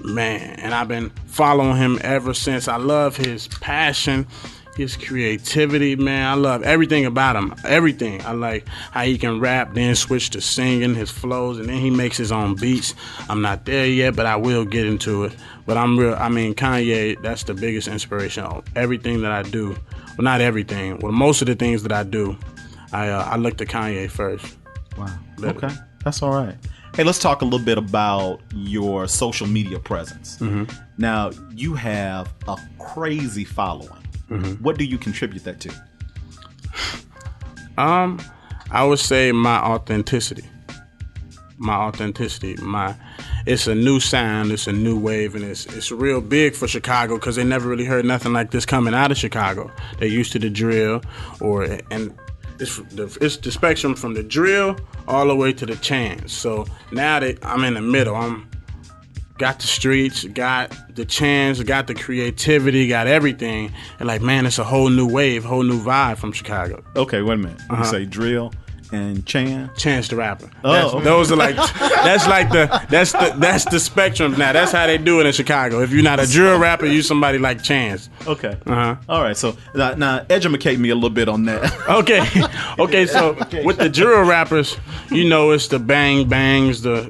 man. And I've been following him ever since. I love his passion, his creativity, man. I love everything about him. Everything. I like how he can rap, then switch to singing, his flows, and then he makes his own beats. I'm not there yet, but I will get into it. But Kanye, that's the biggest inspiration of everything that I do. Well, not everything. Well, most of the things that I do, I look to Kanye first. Wow. Okay. That's all right. Hey, let's talk a little bit about your social media presence. Mm-hmm. Now, you have a crazy following. Mm-hmm. What do you contribute that to? I would say my authenticity. It's a new sound, it's a new wave, and it's real big for Chicago because they never really heard nothing like this coming out of Chicago. They're used to the drill, and it's the spectrum from the drill all the way to the chants. So now that I'm in the middle, got the streets, got the chants, got the creativity, got everything. And like, man, it's a whole new wave, whole new vibe from Chicago. Okay, wait a minute. You say drill and Chance the Rapper. Oh, those are like that's the spectrum now. That's how they do it in Chicago. If you're not a drill rapper, you somebody like Chance. Okay. All right. So now educate me a little bit on that. Okay. So with the drill rappers, it's the bang bangs, the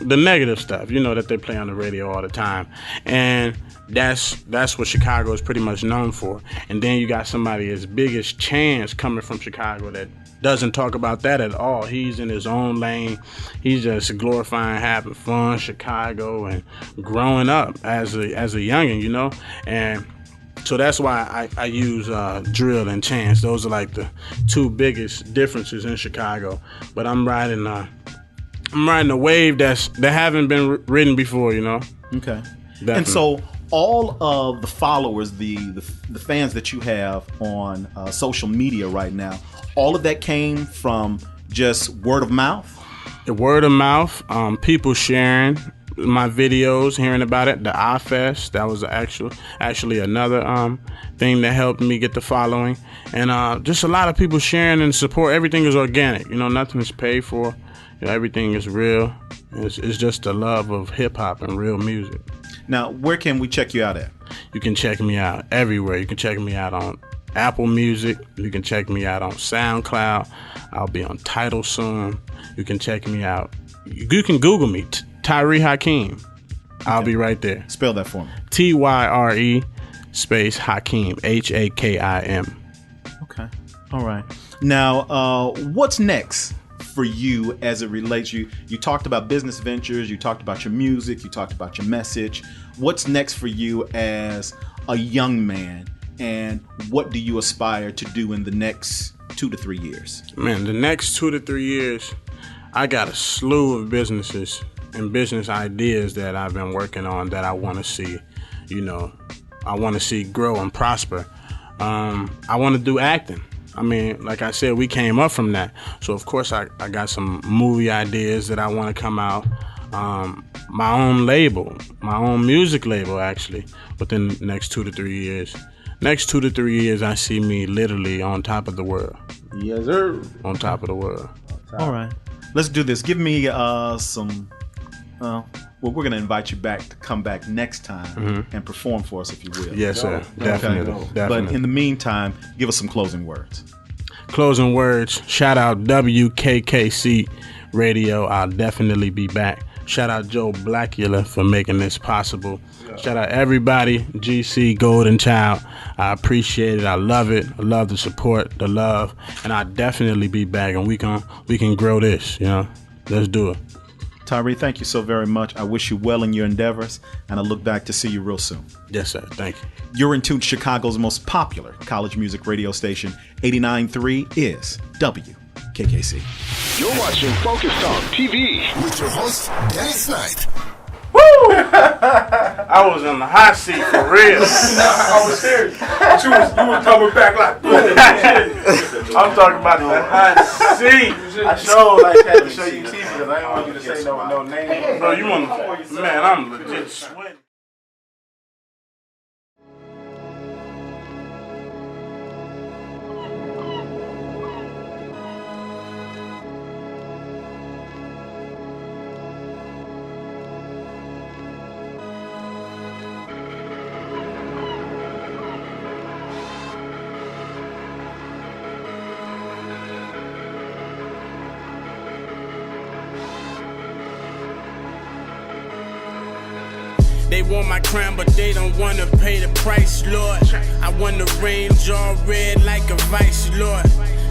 negative stuff, that they play on the radio all the time, and that's what Chicago is pretty much known for. And then you got somebody as big as Chance coming from Chicago that doesn't talk about that at all. He's in his own lane. He's just glorifying having fun, Chicago, and growing up as a youngin', And so that's why I use drill and Chance. Those are like the two biggest differences in Chicago. But I'm riding a wave that haven't been ridden before, Okay. Definitely. And so all of the followers, the fans that you have on social media right now, all of that came from just word of mouth? The word of mouth, people sharing my videos, hearing about it, the iFest, that was actually another thing that helped me get the following. And just a lot of people sharing and support. Everything is organic, nothing is paid for. Everything is real. It's just the love of hip-hop and real music. Now, where can we check you out at? You can check me out everywhere. You can check me out on Apple Music. You can check me out on SoundCloud. I'll be on Tidal soon. You can check me out. You can Google me, Tyree Hakeem. I'll be right there. Spell that for me. Tyre space Hakeem, Hakim. Okay. All right. Now, what's next for you as it relates? You talked about business ventures. You talked about your music. You talked about your message. What's next for you as a young man? And what do you aspire to do in the next 2 to 3 years? Man, the next 2 to 3 years, I got a slew of businesses and business ideas that I've been working on that I want to see, I want to see grow and prosper. I want to do acting. I mean, like I said, we came up from that. So, of course, I got some movie ideas that I want to come out. My own label, my own music label, actually, within the next 2 to 3 years. Next 2 to 3 years, I see me literally on top of the world. Yes, sir. On top of the world. All right. Let's do this. Give me some... we're going to invite you back to come back next time and perform for us, if you will. Yes, sir. Definitely. Okay. Definitely. But in the meantime, give us some closing words. Closing words. Shout out WKKC Radio. I'll definitely be back. Shout out Joe Blackula for making this possible. Shout out everybody, GC, Goalden, Chyld. I appreciate it. I love it. I love the support, the love, and I'll definitely be back. And we can grow this. Let's do it. Tyree, thank you so very much. I wish you well in your endeavors, and I look back to see you real soon. Yes, sir. Thank you. You're in tune to Chicago's most popular college music radio station. 89.3 is WKKC. You're watching Focus Talk TV. With your host, Danny Snipe. I was in the hot seat for real. I was serious. You was coming back like, I'm talking about the hot seat. I showed like had to show you teeth because I didn't want you to say no name. Bro, you want to, man, I'm legit sweating. They want my crown, but they don't wanna pay the price, Lord. I want the range all red like a vice, Lord.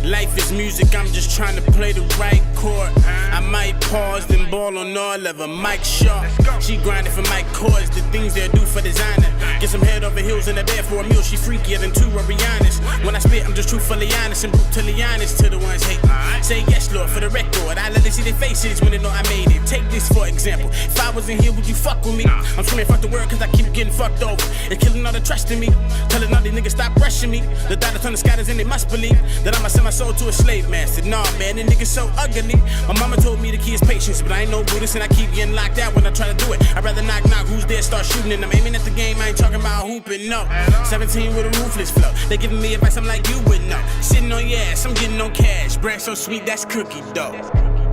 Life is music, I'm just trying to play the right chord. I might pause, then ball on all of a mic sharp. She grinding for my chords, the things they'll do for designer. Get some head over heels in the bed for a meal, she freakier than two Rihannas. When I spit, I'm just truthfully honest and brutally honest to the ones hating. Say yes, Lord, for the record. I let them see their faces when they know I made it. Take this for example. If I was in here, would you fuck with me? I'm screaming fuck the word cause I keep getting fucked over. It's killing all the trust in me. Telling all these niggas stop rushing me. The dollars on the scatters and they must believe that I'ma send my soul to a slave master. Nah, man, the niggas so ugly. My mama told me the key is patience, but I ain't no Buddhist and I keep getting locked out when I try to do it. I'd rather knock, who's there, start shooting and I'm aiming at the game. I ain't talking about hooping, no. 17 with a ruthless flow. They giving me advice, I'm like, you would know. Sitting on your ass, I'm getting no cash. Bread so sweet, that's cookie dough.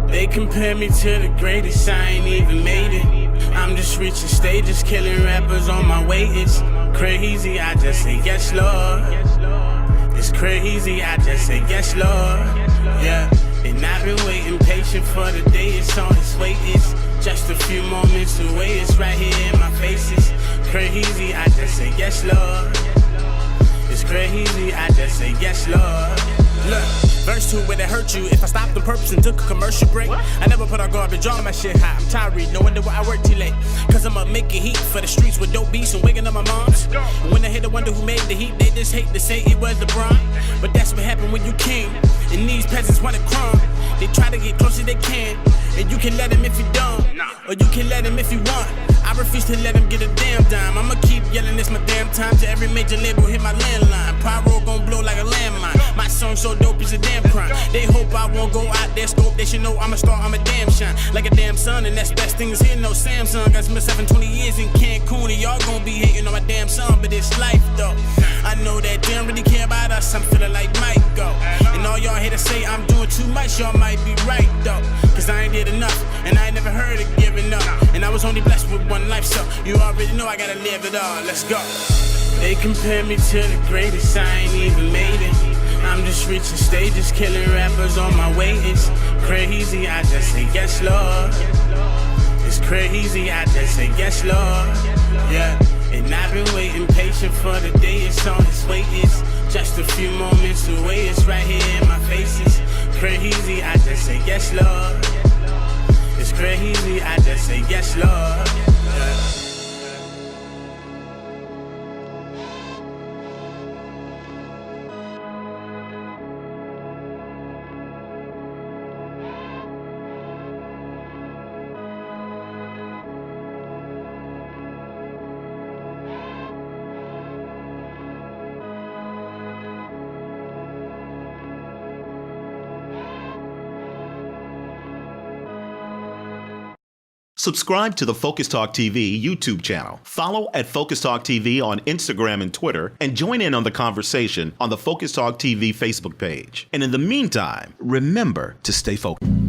They compare me to the greatest, I ain't even made it. I'm just reaching stages, killing rappers on my way. It's crazy, I just say yes, Lord. It's crazy, I just say yes, Lord. Yeah, and I've been waiting patient for the day it's on its way. It's just a few moments away, it's right here in my face. It's crazy, I just say yes, Lord. It's crazy, I just say yes, Lord. Look, verse 2 where they hurt you. If I stopped on purpose and took a commercial break, I never put our garbage on my shit high. I'm Tyree, no wonder why I work too late. Cause I'ma make it heat for the streets with dope beats and waking up my moms. And when they hit, I wonder who made the heat. They just hate to say it was LeBron. But that's what happened when you king. And these peasants want a crumb. They try to get close as they can. And you can let them if you don't, or you can let them if you want. I refuse to let them get a damn dime. I'ma keep yelling it's my damn time till every major label hit my landline. Pyro gon' blow like a landmine. My song so dope it's a damn crime. They hope I won't go out there scope. They should know I'm a star, I'm a damn shine. Like a damn son, and that's best thing is here. No Samsung. Got spent 720 years in Cancun, and y'all gon' be hating on my damn son. But it's life though. I know that they don't really care about us. I'm feeling like Michael. And all y'all here to say I'm doing too much, y'all might be right though. Cause I ain't did enough, and I ain't never heard of giving up. And I was only blessed with one life, so you already know I gotta live it all. Let's go. They compare me to the greatest, I ain't even made it. I'm just reaching stages, killing rappers on my way. It's crazy, I just say yes, Lord. It's crazy, I just say yes, Lord. Yeah, and I've been waiting patient for the day it's on its way. It's just a few moments away, it's right here in my face. It's crazy, I just say yes, Lord. It's crazy, I just say yes, Lord. Yeah. Subscribe to the Focus Talk TV YouTube channel. Follow at Focus Talk TV on Instagram and Twitter, and join in on the conversation on the Focus Talk TV Facebook page. And in the meantime, remember to stay focused.